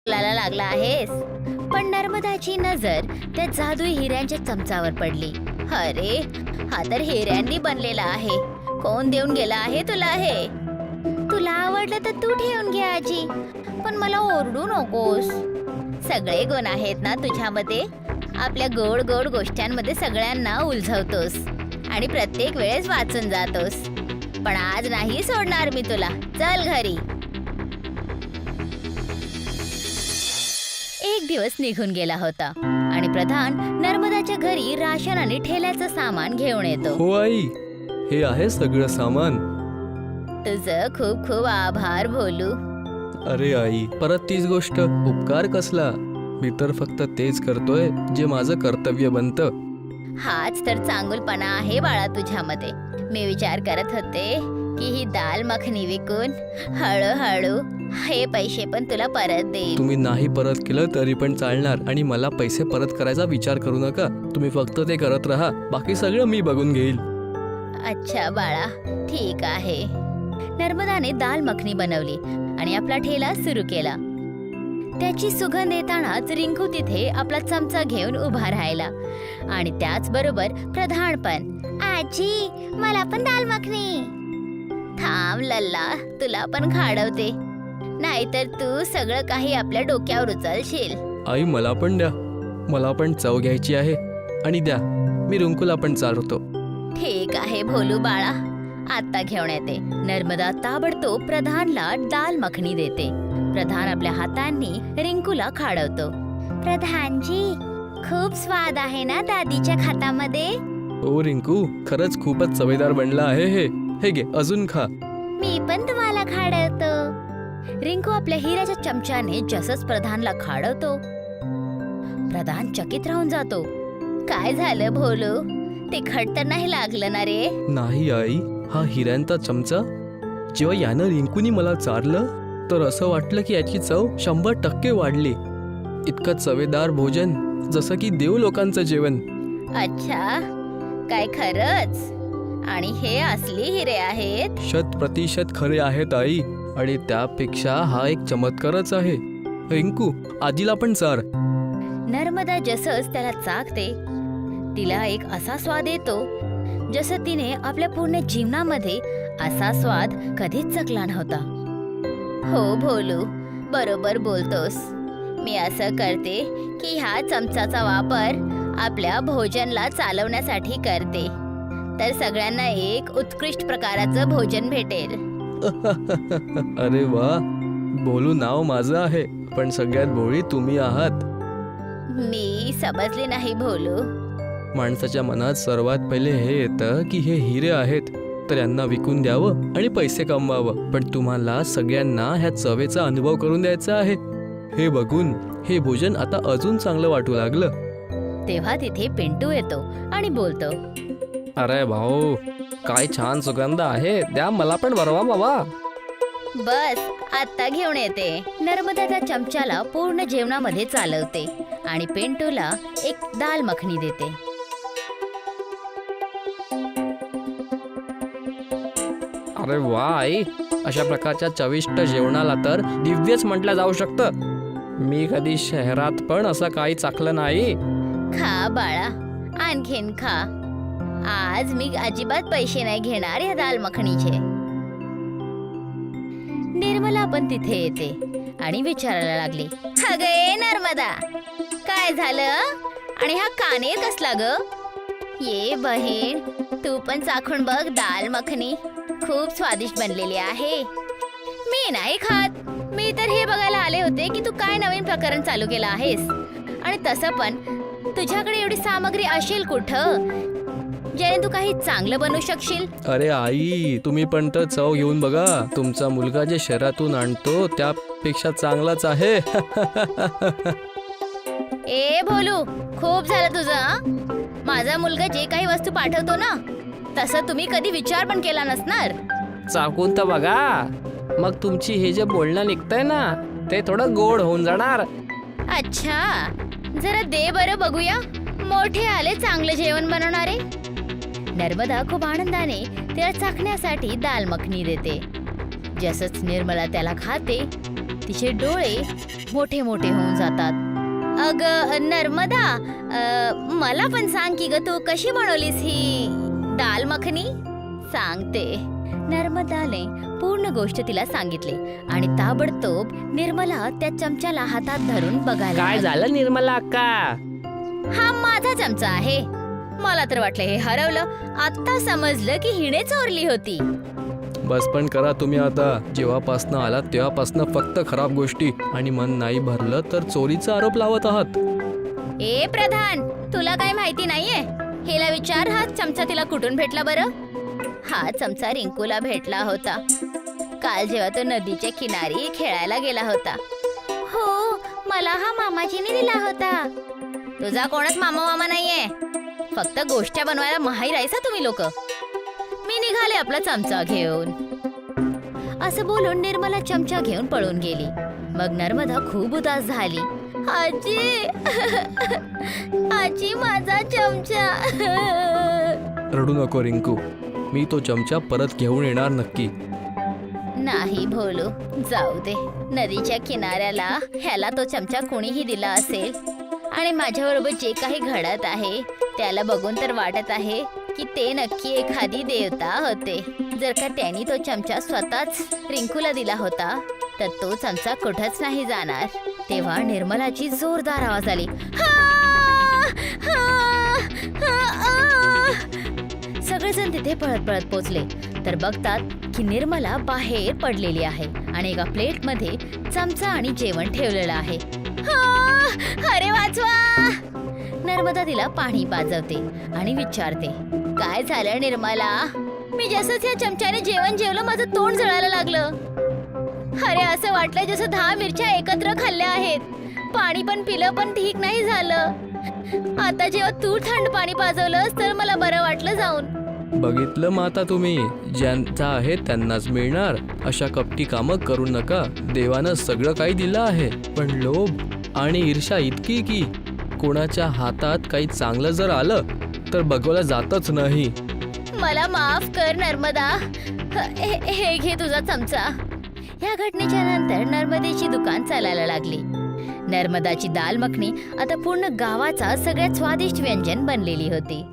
बोलायला लागला आहेस? पण नर्मदाची नजर त्या जादुई हिऱ्यांच्या चमचावर पडली. अरे, हा तर हिऱ्यांनी बनलेला आहे. कोण देऊन गेला आहे तुला हे? तुला आवडलं तर तू ठेवून घे आजी, पण मला ओरडू नकोस. सगळे गुण आहेत ना तुझ्यामध्ये. आपल्या गोड गोड गोष्टींमध्ये सगळ्यांना उलझवतोस आणि प्रत्येक वेळेस वाचून जातोस. पण आज नाही सोडणार मी तुला. चल घरी. एक दिवस निघून गेला होता आणि प्रधान नर्मदाच्या घरी राशन आणि ठेल्याचं सामान घेऊन येतो. हो आई, हे आहे सगळं सामान. तुझं खूप खूप आभार भोलू. अरे आई, परत तीच गोष्ट. उपकार कसला? मी तर फक्त तेच करतोय जे माझं कर्तव्य बनतं. हाच तर चांगुलपणा आहे बाळा तुझ्यामध्ये. मी विचार करत होते की ही दाल मखनी विकून हळूहळू हे पैसे पण तुला परत देईल. तुम्ही नाही परत केलं तरी पण चालणार आणि मला पैसे परत करायचा विचार करू नका. तुम्ही फक्त ते करत राहा, बाकी सगळं मी बघून घेईल. अच्छा बाळा, ठीक आहे. नर्मदाने दाल मखनी बनवली आणि आपला ठेला सुरू केला. त्याची सुगंध येतानाच रिंकू तिथे आपला चमचा घेऊन उभा राहिला आणि त्याच बरोबर प्रधान पण. आजी, मला पण दाल मखनी. थांब लल्ला, तुला पण खाडवते, नाहीतर तू सगळं काही आपल्या डोक्यावर उचलशील. आई, मला पण द्या. मला पण चव घ्यायची आहे. आणि द्या, मी रिंकूला पण चालवतो. ठीक आहे भोलू बाळा, आता घेऊन येते. नर्मदा ताबडतोब प्रधानला दाल मखनी देते. प्रधान आपल्या हातांनी रिंकूला खाडवतो. प्रधानजी, खूप स्वाद आहे ना दादीच्या खातामध्ये? ओ रिंकू, खरंच खूपच चवेदार बनला आहे हे. हे घे, अजून खा. मी पण तुम्हाला खाडवतो. रिंकू आपल्या हिऱ्याच्या चमच्याने जसंच प्रधानला खाडवतो, प्रधान चकित राहून जातो. काय झालं भोलू? तिखट तर नाही लागलं ना रे? नाही आई, हा हिऱ्यांचा चमचा. जेव्हा यानं रिंकूनी मला चारलं तर असं वाटलं की याची चव 100% वाढली. इतकं चवेदार भोजन, जसं की देव लोकांचं जेवण. अच्छा, काय खरंच? आणि हे असली हिरे आहेत? 100% खरे आहेत आई. आणि त्यापेक्षा हा एक चमत्कारच आहे. रिंकू, आजीला पण चार. नर्मदा जसंच त्याला चाकते, तिला एक असा स्वाद येतो जसं तिने आपल्या पूर्ण जीवनामध्ये असा स्वाद कधीच चखला नव्हता. हो भोलू, बरोबर बोलतोस. मी असं करते की ह्या चमचाचा वापर आपल्या भोजनला चालवण्यासाठी करते, तर सगळ्यांना एक उत्कृष्ट प्रकाराचं भोजन भेटेल. अरे वा, बोलू नाव माझं आहे, पण सगळ्यात भोळी तुम्ही आहात. मी समजले नाही भोलू. माणसाच्या मनात सर्वात पहिले हे येतं की हे हिरे आहेत, तर यांना विकून द्यावं आणि पैसे कमवावं. पण तुम्हाला सगळ्यांना ह्या चवेचा अनुभव करून द्यायचा आहे. हे बघून हे भोजन आता अजून चांगलं वाटू लागलं. तेव्हा तिथे पिंटू येतो आणि बोलतो. अरे भाऊ, काय छान सुगंध आहे. द्या मला पण बरवा बाबा. बस, आता घेऊन येते. नर्मदा त्या चमच्याला पूर्ण जेवणामध्ये चालवते आणि पिंटूला एक दाल मखनी देते. अरे वा आई, अशा प्रकारच्या चविष्ट जेवणाला तर दिव्यच म्हटलं जाऊ शकतं. मी कधी शहरात पण असं काही चाखलं नाही. खा बाळा, आणखीन खा. आज मी अजिबात पैसे नाही घेणार या दाल मखनीचे. निर्मला पण तिथे येते आणि विचारायला लागली. अगे नर्मदा, काय झालं? आणि हा कानेर कसला ग? ये बहीण, तू पण चाखून बघ दाल मखनी. खूप स्वादिष्ट बनलेली आहे. मी नाही खात. मी तर हे बघायला आले होते की तू काय नवीन प्रकरण चालू केलं आहेस. आणि तसं पण तुझ्याकडे एवढी सामग्री असेल कुठं ज्याने तू काही चांगलं बनवू शकशील? अरे आई, तुम्ही पण तर चव घेऊन बघा. तुमचा मुलगा जे शहरातून आणतो त्यापेक्षा चांगलाच आहे. ए भोलू, खूप झालं तुझं. माझा मुलगा जे काही वस्तू पाठवतो ना, तसं तुम्ही कधी विचार पण केला नसणार. चाकून तर बघा, मग तुमची हे जे बोलणं निघतंय ना, ते थोडं गोड होऊन जाणार. अच्छा, जरा दे बरं बघूया. मोठे आले चांगलं जेवण बनवणारे. नर्मदा खूप आनंदाने त्याला चाखण्यासाठी दाल मखनी देते. जसंच निर्मला त्याला खाते तिचे डोळे मोठे मोठे होऊन जातात. अग नर्मदा, मला पण सांग की ग, तू कशी बनवलीस ही दाल मखनी? सांगते. नर्मदाने पूर्ण गोष्ट तिला सांगितली आणि ताबडतोब निर्मला त्या चमच्याला हातात धरून बघायला काय लागली. झालं निर्मला अक्का? हा माझा चमचा आहे. मला तर वाटलं हे हरवलं. आता समजलं की हिने चोरली होती. बस पण करा तुम्ही आता. जेव्हापासनं आलात तेव्हापासनं फक्त खराब गोष्टी आणि मन नाही भरलं तर चोरीचा आरोप लावत आहात. ए प्रधान, तुला काय माहिती नाहीये? हिला विचार, हा चमचा तिला कुठून भेटला बरं? हा चमचा रिंकूला भेटला होता काल जेव्हा तो नदीच्या किनारी खेळायला गेला होता. हो, मला हा मामाजीने दिला होता. तुझा कोणच मामा नाहीये. फक्त गोष्टी बनवायला माहीर आहेसा तुम्ही लोक. मी निघाले आपला चमचा घेऊन. असं बोलून निर्मला चमचा घेऊन पळून गेली. मग नर्मदा खूप उदास झाली. आजी, आजी, माझा चमचा. रडू नको रिंकू, मी तो चमचा परत घेऊन येणार नक्की. नाही भोलू, जाऊ दे. नदीच्या किनाऱ्याला ह्याला तो चमचा कोणीही दिला असेल आणि माझ्याबरोबर जे काही घडत आहे त्याला बघून तर वाटत आहे की ते नक्की एखादी देवता होते. जर का त्यांनी तो चमचा स्वतःच रिंकूला दिला होता तर तो चमचा कुठंच नाही जाणार. तेव्हा निर्मलाची जोरदार आवाज आली. सगळेजण तिथे पळत पळत पोचले तर बघतात की निर्मला बाहेर पडलेली आहे आणि एका प्लेटमध्ये चमचा आणि जेवण ठेवलेलं आहे. अरे वाचवा! नर्मदा तिला पाणी पाजवते आणि विचारते, काय झालं निर्मला? मी जसंच या चमच्याने जेवण जेवलं माझं तोंड जळायला लागलं. अरे असं वाटलं जसं 10 मिरच्या एकत्र खाल्ल्या आहेत. पाणी पण पिलं पण ठीक नाही झालं. आता जेव्हा तू थंड पाणी पाजवलंस तर मला बरं वाटलं जाऊन. बघितलं माता तुम्ही, ज्यांचा आहे त्यांनाच मिळणार. अशा कपटी कामं करू नका. देवानं सगळं काही दिलं आहे, पण लोभ आणि ईर्ष्या इतकी की कोणाच्या हातात काही चांगलं जर आलं तर बघवलं जातच नाही. मला माफ कर नर्मदा. हे घे तुझा चमचा. या घटनेच्या नंतर नर्मदेची दुकान चालायला लागली. नर्मदाची दाल मखनी आता पूर्ण गावाचा सगळ्यात स्वादिष्ट व्यंजन बनलेली होती.